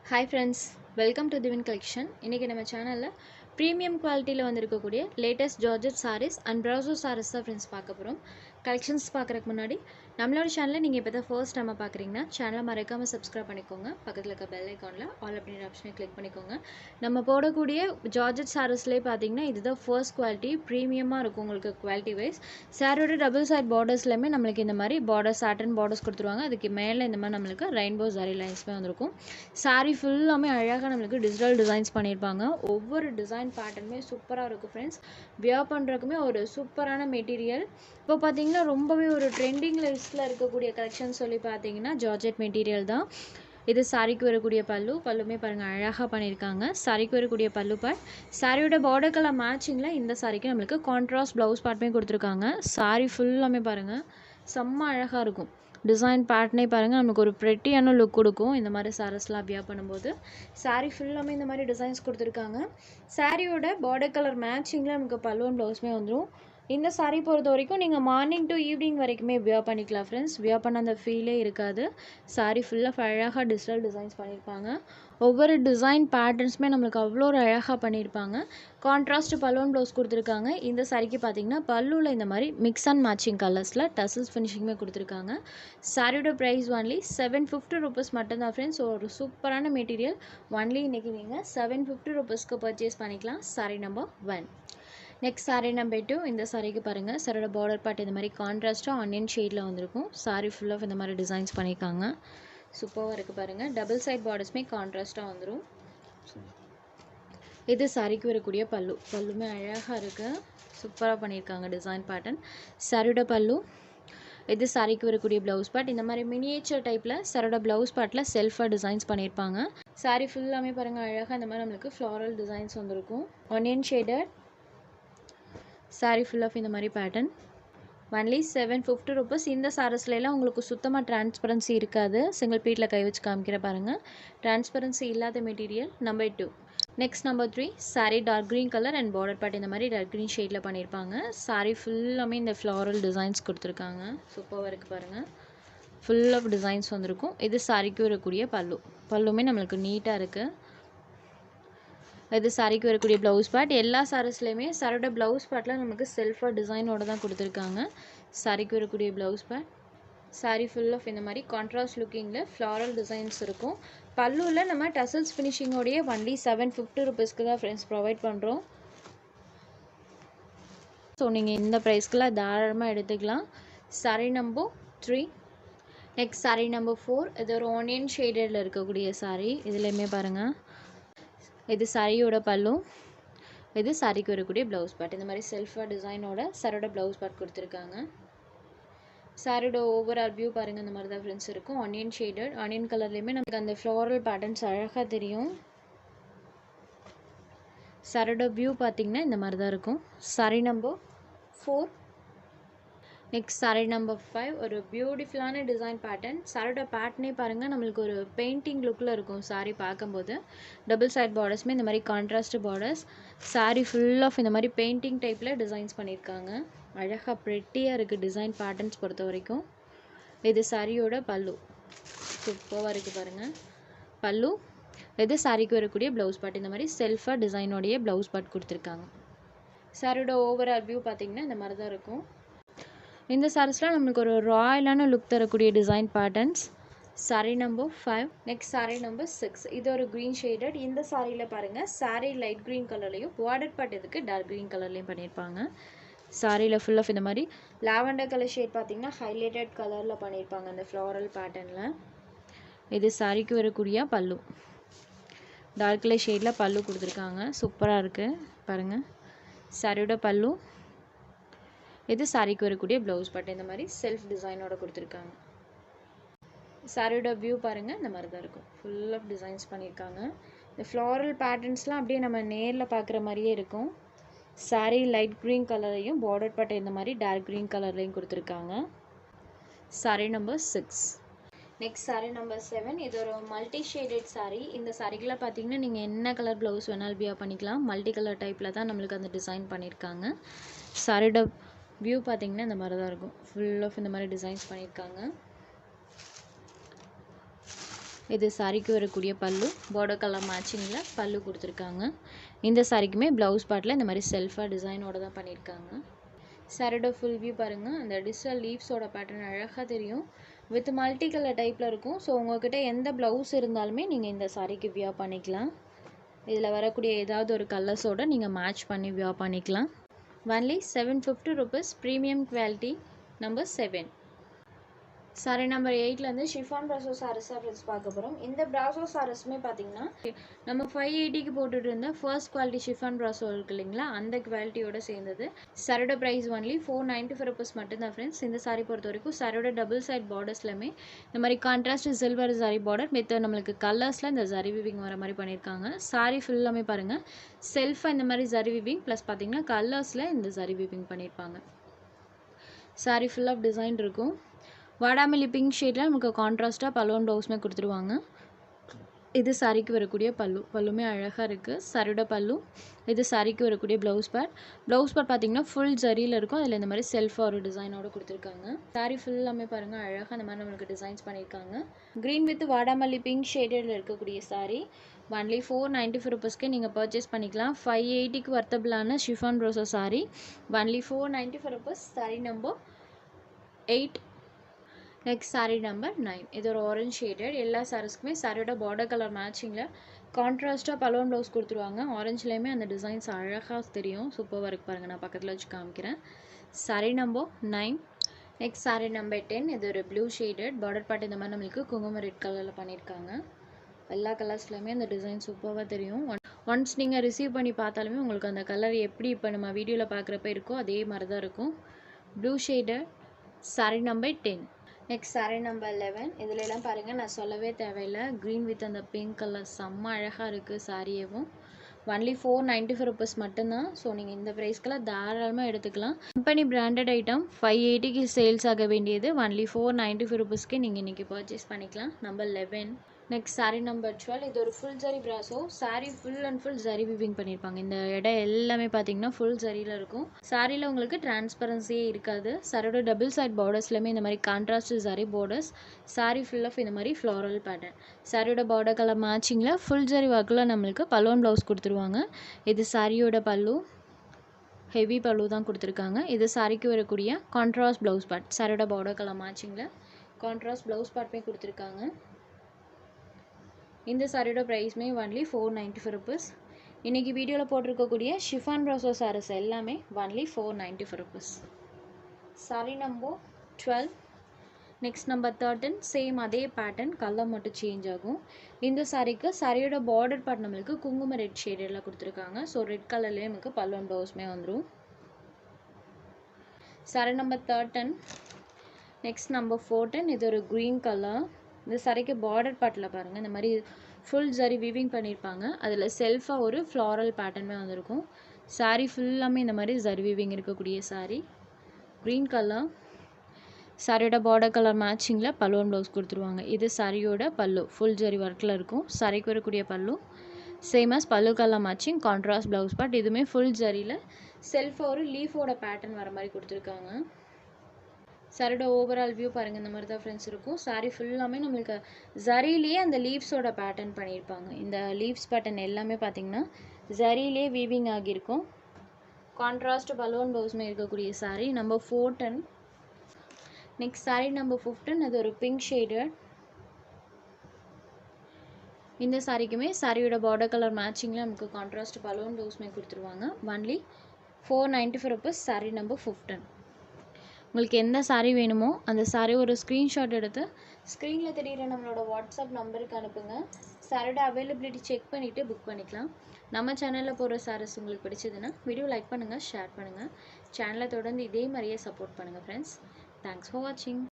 Hi friends, welcome to Divin Collection. இன்னைக்கு நம்ம சேனல்ல பிரீமியம் குவாலிட்டியில் வந்திருக்கக்கூடிய லேட்டஸ்ட் ஜார்ஜெட் சாரீஸ் அண்ட் ப்ரௌசர் சாரீஸ் தான் ஃப்ரெண்ட்ஸ் பார்க்க போகிறோம். கலெக்ஷன்ஸ் பார்க்குறதுக்கு முன்னாடி நம்மளோட சேனலை நீங்கள் இப்போ தான் ஃபர்ஸ்ட் டைம் பார்க்குறீங்கன்னா சேனலை மறக்காமல் சப்ஸ்கிரைப் பண்ணிக்கோங்க. பக்கத்தில் இருக்க பெல் ஐக்கானில் ஆல் அப்படின்ற ஆப்ஷனை கிளிக் பண்ணிக்கோங்க. நம்ம போடக்கூடிய ஜார்ஜெட் சாரீஸ்லேயே பார்த்தீங்கன்னா இதுதான் ஃபர்ஸ்ட் குவாலிட்டி, ப்ரீமியமாக இருக்கும் உங்களுக்கு குவாலிட்டி வைஸ். சாரியோட டபுள் சைட் பார்டர்ஸ்லையுமே நம்மளுக்கு இந்த மாதிரி பார்டர் சாட்டன் பார்டர்ஸ் கொடுத்துருவாங்க. அதுக்கு மேலே இந்த மாதிரி நம்மளுக்கு ரெயின்போ சாரி லைன்ஸுமே வந்திருக்கும். சாரி ஃபுல்லாமே அழகாக நம்மளுக்கு டிஜிட்டல் டிசைன்ஸ் பண்ணியிருப்பாங்க. ஒவ்வொரு டிசைன் பேட்டர்னுமே சூப்பராக இருக்கும் ஃப்ரெண்ட்ஸ். வியர் பண்ணுறதுக்குமே ஒரு சூப்பரான மெட்டீரியல். இப்போ பார்த்தீங்கன்னா ரொம்பவே ஒரு ட்ரெண்டிங் லிஸ்ட்டில் இருக்கக்கூடிய கலெக்ஷன் சொல்லி பார்த்தீங்கன்னா ஜார்ஜெட் மெட்டீரியல் தான். இது சாரிக்கு வரக்கூடிய பல்லுமே பாருங்கள் அழகாக பண்ணியிருக்காங்க. சாரிக்கு வரக்கூடிய பல்லு பார்ட், சாரியோட பார்டர் கலர் மேட்சிங்கில் இந்த சாரிக்கு நம்மளுக்கு கான்ட்ராஸ்ட் ப்ளவுஸ் பார்ட்டுமே கொடுத்துருக்காங்க. சாரி ஃபுல்லாமே பாருங்கள் செம்ம அழகாக இருக்கும். டிசைன் பேட்டர்னே பாருங்கள் நமக்கு ஒரு ப்ரெட்டியான லுக் கொடுக்கும் இந்த மாதிரி சாரீஸ்லாம் வியர் பண்ணும்போது. சாரீ ஃபுல்லாமே இந்த மாதிரி டிசைன்ஸ் கொடுத்துருக்காங்க. சாரியோட பார்டர் கலர் மேட்சிங்கில் நமக்கு பல்லு அண்ட் ப்ளவுஸுமே வந்துடும். இந்த சாரீ பொறுத்த வரைக்கும் நீங்கள் மார்னிங் டு ஈவினிங் வரைக்குமே வியர் பண்ணிக்கலாம் ஃப்ரெண்ட்ஸ். வியர் பண்ண அந்த ஃபீலே இருக்காது. சாரீ ஃபுல்லாக அழகாக டிஜிட்டல் டிசைன்ஸ் பண்ணியிருப்பாங்க. ஒவ்வொரு டிசைன் பேட்டர்ன்ஸுமே நம்மளுக்கு அவ்வளோ ஒரு அழகாக பண்ணியிருப்பாங்க. கான்ட்ராஸ்ட் பல்லு அண்ட் ப்ளவுஸ் கொடுத்துருக்காங்க. இந்த சாரிக்கு பார்த்தீங்கன்னா பல்லுவில் இந்த மாதிரி மிக்ஸ் அண்ட் மேட்சிங் கலர்ஸில் டசல்ஸ் ஃபினிஷிங்குமே கொடுத்துருக்காங்க. சாரியோட ப்ரைஸ் ஒன்லி 750 rupees மட்டும்தான் ஃப்ரெண்ட்ஸ். ஒரு சூப்பரான மெட்டீரியல். ஒன்லி இன்றைக்கி நீங்கள் 750 rupeesக்கு பர்ச்சேஸ் பண்ணிக்கலாம். Sorry number 1. Next sari number 2. இந்த சாரிக்கு பாருங்கள் சாரியோட பார்டர் பார்ட் இந்த மாதிரி கான்ட்ராஸ்ட்டாக ஆனியன் ஷேடில் வந்திருக்கும். சாரி ஃபுல்லாக இந்த மாதிரி டிசைன்ஸ் பண்ணியிருக்காங்க. சூப்பராக இருக்குது பாருங்கள். டபுள் சைட் பார்டர்ஸுமே கான்ட்ராஸ்ட்டாக வந்துடும். இது சாரிக்கு வரக்கூடிய பல்லுமே அழகாக இருக்குது. சூப்பராக பண்ணியிருக்காங்க டிசைன் பேட்டர்ன். சாரியோட பல்லு, இது சாரிக்கு வரக்கூடிய ப்ளவுஸ் பார்ட். இந்த மாதிரி மினியேச்சர் டைப்பில் சாரோட ப்ளவுஸ் பார்ட்டில் செல்ஃபாக டிசைன்ஸ் பண்ணியிருப்பாங்க. சாரி ஃபுல்லாமே பாருங்கள் அழகாக இந்த மாதிரி நம்மளுக்கு ஃப்ளாரல் டிசைன்ஸ் வந்துருக்கும். Onion shaded sari full of இந்த மாதிரி பேட்டர்ன். Only 750 rupees. இந்த சாரீஸ்லாம் உங்களுக்கு சுத்தமாக டிரான்ஸ்பரன்சி இருக்காது. சிங்கிள் பீட்டில் கை வச்சு காமிக்கிற பாருங்கள். டிரான்ஸ்பரன்சி இல்லாத material. Number 2. Next number 3. Sari dark green colour and border part இந்த மாதிரி டார்க் க்ரீன் ஷேடில் பண்ணியிருப்பாங்க. சாரி ஃபுல்லாமே இந்த ஃப்ளாரல் டிசைன்ஸ் கொடுத்துருக்காங்க. சூப்பராக இருக்குது பாருங்கள். ஃபுல் ஆஃப் டிசைன்ஸ் வந்திருக்கும். இது சாரிக்கு வரக்கூடிய பல்லுமே நம்மளுக்கு நீட்டாக இருக்குது. இது சாரிக்கு வரக்கூடிய ப்ளவுஸ் பார்ட். எல்லா சாரீஸ்லையுமே சாரோட ப்ளவுஸ் பார்ட்டில் நமக்கு செல்ஃபாக டிசைனோட தான் கொடுத்துருக்காங்க. சாரிக்கு வரக்கூடிய blouse part. Sari full of இந்த மாதிரி கான்ட்ராஸ்ட் லுக்கிங்கில் ஃப்ளாரல் டிசைன்ஸ் இருக்கும். பல்லுவில் நம்ம டசல்ஸ் ஃபினிஷிங்கோடைய ஒன்லி 750 rupeesக்கு தான் ஃப்ரெண்ட்ஸ் ப்ரொவைட் பண்ணுறோம். ஸோ நீங்கள் இந்த ப்ரைஸ்க்கெலாம் தாராளமாக எடுத்துக்கலாம். Sorry number 3. Next sari number 4. இது ஒரு ஆனியன் ஷேடடில் இருக்கக்கூடிய சாரி. இதுலேயுமே பாருங்கள் இது சாரியோட பல்லு, இது சாரிக்கு வரக்கூடிய ப்ளவுஸ் பார்ட். இந்த மாதிரி செல்ஃபாக டிசைனோட சாரோட ப்ளவுஸ் பார்ட் கொடுத்துருக்காங்க. சாரியோட ஓவரால் வியூ பாருங்கள் இந்த மாதிரி தான் ஃப்ரெண்ட்ஸ் இருக்கும். ஆனியன் ஷேடட், ஆனியன் கலர்லேயுமே நமக்கு அந்த ஃப்ளாரல் பேட்டர்ன்ஸ் அழகாக தெரியும். சாரோட வியூ பார்த்திங்கன்னா இந்த மாதிரி தான் இருக்கும். Sorry number 4. Next sari number 5. ஒரு பியூட்டிஃபுல்லான டிசைன் பேட்டர்ன். சாரோட பேட்டர்னே பாருங்கள் நம்மளுக்கு ஒரு பெயிண்டிங் லுக்கில் இருக்கும் சாரி பார்க்கும்போது. டபுள் சைட் பார்டர்ஸுமே இந்த மாதிரி contrast borders. Sari full of இந்த மாதிரி பெயிண்டிங் டைப்பில் டிசைன்ஸ் பண்ணியிருக்காங்க. அழகாக ப்ரெட்டியாக இருக்குது டிசைன் பேட்டர்ன்ஸ் பொறுத்த வரைக்கும். இது சாரியோட பல்லு. சூப்பராக இருக்குது பாருங்கள் பல்லு. இது சாரிக்கு வரக்கூடிய ப்ளவுஸ் பார்ட். இந்த மாதிரி செல்ஃபாக டிசைனோடைய ப்ளவுஸ் பார்ட் கொடுத்துருக்காங்க. சாரியோட ஓவரால் வியூ பார்த்திங்கன்னா இந்த மாதிரி தான் இருக்கும். இந்த சாரீஸ்லாம் நம்மளுக்கு ஒரு ராயலான லுக் தரக்கூடிய design patterns. Sari number 5. Next sari number 6. இது ஒரு க்ரீன் ஷேடட். இந்த சாரியில் பாருங்கள் சாரி லைட் க்ரீன் கலர்லையும் பார்டர் பார்ட் இதுக்கு டார்க் க்ரீன் கலர்லையும் பண்ணியிருப்பாங்க. சாரியில் ஃபுல் ஆஃப் இந்த மாதிரி லாவெண்டர் கலர் ஷேட் பார்த்திங்கன்னா ஹைலைட்டட் கலரில் பண்ணியிருப்பாங்க அந்த ஃப்ளாரல் பேட்டர்னில். இது சாரிக்கு வரக்கூடிய பல்லு. டார்க் கலர் ஷேடில் பல்லு கொடுத்துருக்காங்க. சூப்பராக இருக்குது பாருங்கள். சாரியோட பல்லு, இது சாரிக்கு வரக்கூடிய ப்ளவுஸ் பார்ட். இந்த மாதிரி செல்ஃப் டிசைனோட கொடுத்துருக்காங்க. சாரியோட வியூ பாருங்கள் இந்த மாதிரி தான் இருக்கும். ஃபுல் ஆஃப் டிசைன்ஸ் பண்ணியிருக்காங்க. இந்த ஃப்ளாரல் பேட்டர்ன்ஸ்லாம் அப்படியே நம்ம நேரில் பார்க்குற மாதிரியே இருக்கும். சாரி லைட் க்ரீன் கலரையும் பார்டர் பார்ட் இந்த மாதிரி டார்க் க்ரீன் கலர்லையும் கொடுத்துருக்காங்க. Sari number 6. Next sari number 7. இது ஒரு மல்டி ஷேடட் சாரி. இந்த சாரிக்கெலாம் பார்த்தீங்கன்னா நீங்கள் என்ன கலர் ப்ளவுஸ் வேணாலும் வியர் பண்ணிக்கலாம். மல்டி கலர் டைப்பில் தான் நம்மளுக்கு அந்த டிசைன் பண்ணியிருக்காங்க. சாரியோட வியூ பார்த்திங்கன்னா இந்த மாதிரி தான் இருக்கும். ஃபுல் ஆஃப் இந்த மாதிரி டிசைன்ஸ் பண்ணியிருக்காங்க. இது சாரிக்கு வரக்கூடிய பல்லு, பார்டர் கலர் மேட்சிங்கில் பல்லு கொடுத்துருக்காங்க. இந்த சாரிக்குமே ப்ளவுஸ் பார்ட்டில் இந்த மாதிரி செல்ஃபாக டிசைனோட தான் பண்ணியிருக்காங்க. சாரியோட ஃபுல் வியூ பாருங்கள். அந்த டிஜிட்டல் லீவ்ஸோட பேட்டர்ன் அழகாக தெரியும். வித் மல்டி கலர் டைப்பில் இருக்கும். ஸோ உங்கள்கிட்ட எந்த ப்ளவுஸ் இருந்தாலுமே நீங்கள் இந்த சாரிக்கு வியர் பண்ணிக்கலாம். இதில் வரக்கூடிய ஏதாவது ஒரு கலர்ஸோடு நீங்கள் மேட்ச் பண்ணி வியர் பண்ணிக்கலாம். Only 750 rupees, premium quality, number 7. Sari number 8லேருந்து ஷிஃபான் ப்ராசோ சாரீஸ் தான் ஃப்ரெண்ட்ஸ் பார்க்க போகிறோம். இந்த ப்ராசோ சாரீஸுமே பார்த்தீங்கன்னா நம்ம 580க்கு போட்டுட்டு இருந்த ஃபர்ஸ்ட் குவாலிட்டி ஷிஃபான் ப்ராசோ இருக்கு இல்லைங்களா, அந்த குவாலிட்டியோட சேர்ந்தது. சாரியோட ப்ரைஸ் ஒன்லி 495 rupees மட்டும்தான் ஃப்ரெண்ட்ஸ். இந்த சாரி பொறுத்த வரைக்கும் சாரியோட டபுள் சைட் பார்டர்ஸ்லையுமே இந்த மாதிரி contrast silver sorry border with நம்மளுக்கு கலர்ஸில் இந்த ஜரி விவிங் வர மாதிரி பண்ணியிருக்காங்க. சாரி ஃபுல்லாமே பாருங்கள் செல்ஃபாக இந்த மாதிரி ஜரி விவிங் ப்ளஸ் பார்த்தீங்கன்னா கலர்ஸில் இந்த ஜரி விவிங் பண்ணியிருப்பாங்க. சாரி ஃபுல் ஆஃப் டிசைன் இருக்கும். வாடாமல்லி பிங்க் ஷேடில் நமக்கு கான்ட்ராஸ்ட்டாக பல்லுவன் ப்ளவுஸுமே கொடுத்துருவாங்க. இது சாரிக்கு வரக்கூடிய பல்லுமே அழகாக இருக்குது. சாரியோட பல்லு, இது சாரிக்கு வரக்கூடிய ப்ளவுஸ் பார்ட் பார்த்தீங்கன்னா ஃபுல் ஜரியில் இருக்கும். அதில் இந்த மாதிரி செல்ஃபாக ஒரு டிசைனோடு கொடுத்துருக்காங்க. சாரி ஃபுல்லாமே பாருங்கள் அழகாக அந்த மாதிரி நம்மளுக்கு டிசைன்ஸ் பண்ணியிருக்காங்க. க்ரீன் வித் வாடாமல்லி பிங்க் ஷேடில் இருக்கக்கூடிய சாரி ஒன்லி 495 rupeesக்கு நீங்கள் பர்ச்சேஸ் பண்ணிக்கலாம். 580க்கு வர்த்தபிளான ஷிஃபான் ப்ரோசோ sari only 495 rupees. Sari number 8. Next sari number 9. இது ஒரு ஆரஞ்ச் ஷேடட். எல்லா சாரீஸ்க்குமே சாரியோட பார்டர் கலர் மேட்சிங்கில் கான்ட்ராஸ்ட்டாக பலோன் ப்ளவுஸ் கொடுத்துருவாங்க. ஆரஞ்சுலேயுமே அந்த டிசைன்ஸ் அழகாக தெரியும். சூப்பராக இருக்குது பாருங்கள். நான் பக்கத்தில் வச்சு காமிக்கிறேன். Sari number 9. Next sari number 10. இது ஒரு ப்ளூ ஷேடட். பார்டர் பார்ட் இந்த மாதிரி நம்மளுக்கு குங்குமம் ரெட் கலரில் பண்ணியிருக்காங்க. எல்லா கலர்ஸ்லையுமே அந்த டிசைன் சூப்பராக தெரியும். ஒன்ஸ் நீங்கள் ரிசீவ் பண்ணி பார்த்தாலுமே உங்களுக்கு அந்த கலர் எப்படி இப்போ நம்ம வீடியோவில் பார்க்குறப்ப இருக்கோ அதே மாதிரி தான் இருக்கும். Blue shaded. Sari number 10. Next sari number 11. இதில் எல்லாம் பாருங்கள் நான் சொல்லவே தேவையில்லை. க்ரீன் வித் அந்த பிங்க் கலர் செம்ம அழகாக இருக்குது. சாரியவும் ஒன்லி 495 rupees மட்டும்தான். ஸோ நீங்கள் இந்த ப்ரைஸ்க்கெல்லாம் தாராளமாக எடுத்துக்கலாம். கம்பெனி பிராண்டட் ஐட்டம் 580க்கு சேல்ஸ் ஆக வேண்டியது ஒன்லி 495 rupeesக்கு நீங்கள் இன்றைக்கி பர்ச்சேஸ் பண்ணிக்கலாம். நம்பர் 11. Next sari number 12. இது ஒரு full zari ப்ராசோ. Sari full and full zari viewing பண்ணியிருப்பாங்க. இந்த இடம் எல்லாமே பார்த்தீங்கன்னா ஃபுல் ஜரியில் இருக்கும். சாரியில் உங்களுக்கு டிரான்ஸ்பரன்சியே இருக்காது. சாரியோட டபுள் சைட் பார்டர்ஸ்லையுமே இந்த மாதிரி contrast zari borders. Sari full of இந்த மாதிரி ஃப்ளாரல் பேட்டர்ன். சாரியோட பார்டர் கலர் மேட்சிங்கில் ஃபுல் ஜரி ஒர்க்கில் நம்மளுக்கு பல்லுவன் ப்ளவுஸ் கொடுத்துருவாங்க. இது சாரியோட பல்லு, ஹெவி பல்லு தான் கொடுத்துருக்காங்க. இது சாரிக்கு வரக்கூடிய கான்ட்ராஸ்ட் ப்ளவுஸ் பார்ட். சாரியோட பார்டர் கலர் மேட்சிங்கில் கான்ட்ராஸ்ட் ப்ளவுஸ் பார்ட்டுமே கொடுத்துருக்காங்க. இந்த சாரியோட ப்ரைஸ்மே ஒன்லி 495 rupees. இன்றைக்கி வீடியோவில் போட்டிருக்கக்கூடிய ஷிஃபான் ப்ராசோ சாரீஸ் எல்லாமே only 495 rupees. Sari number 12. Next number 13. Same அதே பேட்டர்ன், கலர் மட்டும் சேஞ்ச் ஆகும். இந்த சாரிக்கு சாரியோட பார்டர் பார்ட் நம்மளுக்கு குங்கும ரெட் ஷேடெல்லாம் கொடுத்துருக்காங்க. ஸோ ரெட் கலர்லேயே நமக்கு பல்லுவன் ப்ளவுஸுமே வந்துடும். Sorry number 13. Next number 14. இது ஒரு க்ரீன் கலர். இந்த சாரிக்கு பார்டர் பார்ட்டில் பாருங்கள் இந்த மாதிரி ஃபுல் ஜரி வீவிங் பண்ணியிருப்பாங்க. அதில் செல்ஃபாக ஒரு ஃப்ளாரல் பேட்டர்னுமே வந்திருக்கும். சாரீ ஃபுல்லாமே இந்த மாதிரி ஜரி வீவிங் இருக்கக்கூடிய சாரீ க்ரீன் கலர். சாரியோட பார்டர் கலர் மேட்சிங்கில் பல்லுவன் ப்ளவுஸ் கொடுத்துருவாங்க. இது சாரியோட பல்லு ஃபுல் ஜரி ஒர்க்கில் இருக்கும். சாரிக்கு வரக்கூடிய பல்லு சேமஸ் பல்லு colour matching contrast blouse part. இதுவுமே ஃபுல் ஜரியில் செல்ஃபாக ஒரு லீஃபோட பேட்டர்ன் வர மாதிரி கொடுத்துருக்காங்க. சாரியோட ஓவரால் வியூ பாருங்கள் இந்த மாதிரி தான் ஃப்ரெண்ட்ஸ் இருக்கும். சாரி ஃபுல்லாமே நம்மளுக்கு ஜரிலேயே அந்த லீவ்ஸோட பேட்டர்ன் பண்ணியிருப்பாங்க. இந்த லீவ்ஸ் பேட்டர்ன் எல்லாமே பார்த்திங்கன்னா ஜரிலே வீவிங் ஆகியிருக்கும். கான்ட்ராஸ்ட் பலூன் ப்ளவுஸுமே இருக்கக்கூடிய sorry number 14. Next sari number 15. அது ஒரு பிங்க் ஷேடட். இந்த சாரிக்குமே சாரியோட பார்டர் கலர் மேட்சிங்கில் நமக்கு கான்ட்ராஸ்ட் பலூன் ப்ளவுஸுமே கொடுத்துருவாங்க. Only 495 rupees. சாரி நம்பர் 15. உங்களுக்கு எந்த சாரீ வேணுமோ அந்த சாரீ ஒரு ஸ்க்ரீன்ஷாட் எடுத்து ஸ்க்ரீனில் தெரிகிற நம்மளோட வாட்ஸ்அப் நம்பருக்கு அனுப்புங்க. சாரியோட அவைலபிலிட்டி செக் பண்ணிவிட்டு புக் பண்ணிக்கலாம். நம்ம சேனலில் போகிற சாரீஸ் உங்களுக்கு பிடிச்சதுன்னா வீடியோ லைக் பண்ணுங்கள், ஷேர் பண்ணுங்கள். சேனலை தொடர்ந்து இதே மாதிரியே சப்போர்ட் பண்ணுங்கள் ஃப்ரெண்ட்ஸ். தேங்க்ஸ் ஃபார் வாட்சிங்.